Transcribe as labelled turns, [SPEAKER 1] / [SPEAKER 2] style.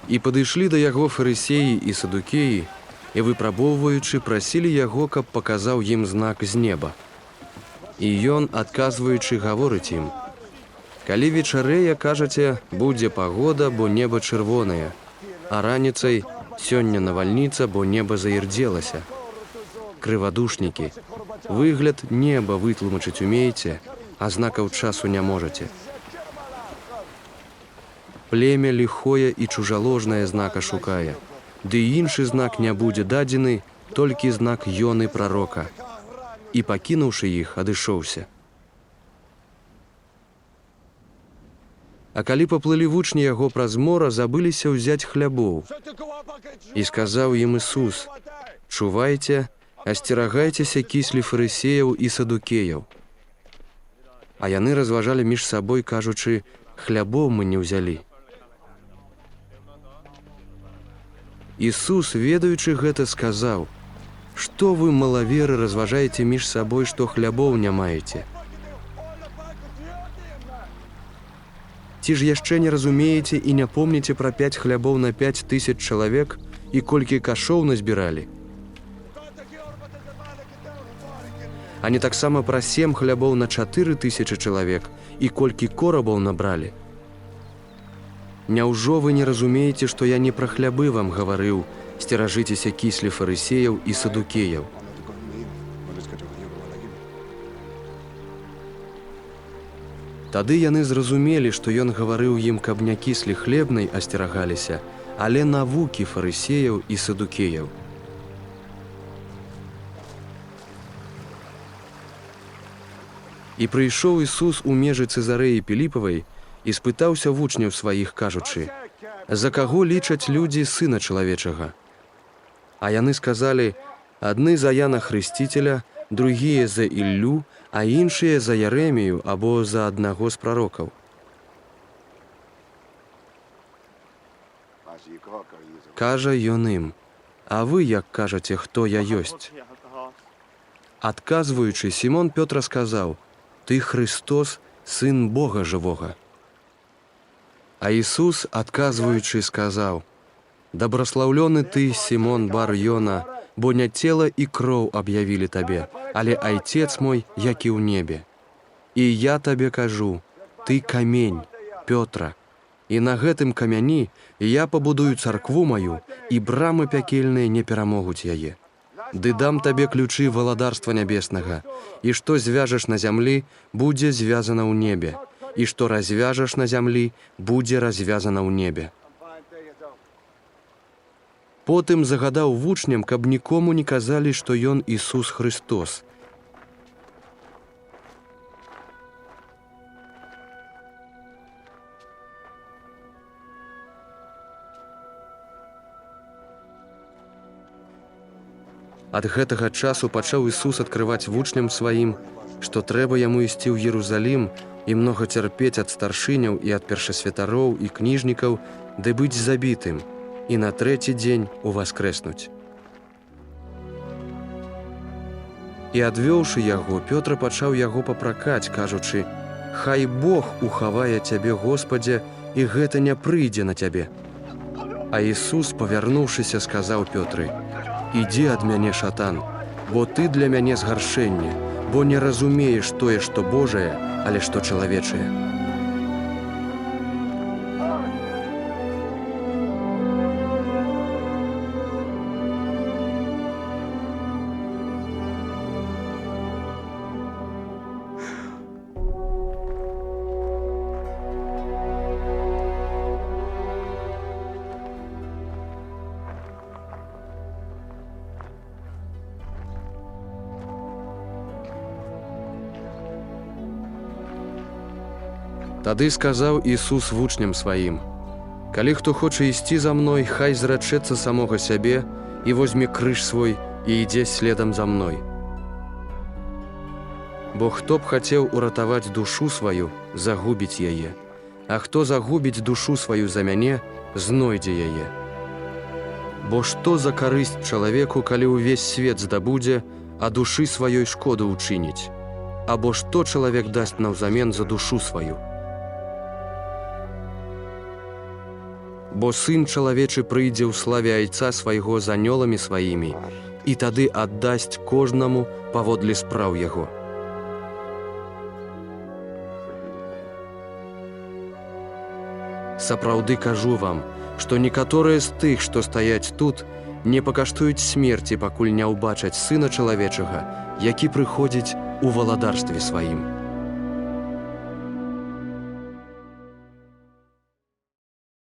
[SPEAKER 1] І падышлі да яго фарысеі і садукеі, і выпрабоўваючы, прасілі яго, каб паказаў ім знак з неба. І ён, адказваючы, гаворыць ім: «Калі вечарэе, кажаце, будзе пагода, бо неба чырвонае, а раніцай сёння навальніца, бо неба заірдзелася. Крывадушнікі, выгляд неба вытлумачыць умееце, а знакаў часу не можаце. Племя ліхое і чужаложнае знака шукае, ды іншы знак не будзе дадзены, толькі знак Ёны прарока». І, пакінуўшы іх, адышоўся. А калі паплылі вучні яго праз мора, забыліся ўзяць хлябоў. І сказаў ім Ісус: «Чувайце, асцерагайцеся кіслі фарысеяў і садукеяў». А яны разважалі між сабой, кажучы: «Хлябоў мы не ўзялі». Ісус, ведаючы гэта, сказаў: «Што вы, малаверы, разважаеце між сабой, што хлябоў не маеце? Ці ж яшчэ не разумееце і не помніце пра 5 хлябоў на 5000 чалавек і колькі кашоў назбіралі? А не таксама пра 7 хлябоў на 4000 чалавек і колькі корабаў набралі? Няўжо вы не разумееце, што я не пра хлябы вам гаварыў, сцеражыцеся кіслі фарысеяў і садукеяў?» Тады яны зразумелі, што ён гаварыў ім, каб не кіслі хлебнай асцерагаліся, але навукі фарысеяў і садукеяў. І прыйшоў Ісус у межы Цэзарэі Піліпавай і спытаўся вучняў сваіх, кажучы: «За каго лічаць людзі Сына Чалавечага?» А яны сказалі: «Адны за Яна Хрысціцеля, другія за Іллю, а іншыя за Ярэмію або за аднаго з прарокаў». Кажа ён ім: «А вы як кажаце, хто я ёсць?» Адказваючы, Сімон Пётр сказаў: «Ты Христос, Сын Бога жывога». А Ісус, адказваючы, сказаў: «Дабраслаўлёны ты, Сімон Бар-Йона, бо не цела і кроў аб'явілі табе, але Айцец мой, які ў небе. І я табе кажу: ты камень, Пётра, і на гэтым камяні я пабудую царкву маю, і брамы пякельныя не перамогуць яе. Ды дам табе ключы валадарства нябеснага, і што звяжаш на зямлі, будзе звязана ў небе, і што развяжаш на зямлі, будзе развязана ў небе». Потым загадаў вучням, каб нікому не казалі, што ён Ісус Христос. Ад гэтага часу пачаў Ісус адкрываць вучням сваім, што трэба яму ісці ў Єрусалім і многа цярпець ад старшыняў і ад першасвятароў і кніжнікаў, ды быць забітым, і на 3-й дзень уваскрэснуць. І адвёўшы яго, Пётр пачаў яго папракаць, кажучы: «Хай Бог ухавае цябе, Господзе, і гэта не прыйдзе на цябе». А Ісус, павярнуўшыся, сказаў Пётры: «Ідзі ад мяне, шатан, бо ты для мяне згаршэнне, бо не разумееш тое, што Божае, але што чалавечае». Тады сказаў Ісус вучням сваім: «Калі хто хоча ісці за мной, хай зрачэцца самога сябе і возьме крыж свой і ідзе следам за мной. Бо хто б хацеў уратаваць душу сваю, загубіць яе, а хто загубіць душу сваю за мяне, знойдзе яе. Бо што за карысць чалавеку, калі ўвесь свет здабудзе, а душы сваёй шкоду ўчыніць? Або што чалавек дасць наўзамен за душу сваю? Бо сын чалавечы прыйдзе ў славе Айца свайго з анёламі сваімі, і тады аддасць кожнаму паводле спраў яго. Сапраўды кажу вам, што некаторыя з тых, што стаяць тут, не пакаштуюць смерці, пакуль не ўбачаць Сына чалавечага, які прыходзіць у валадарстве сваім.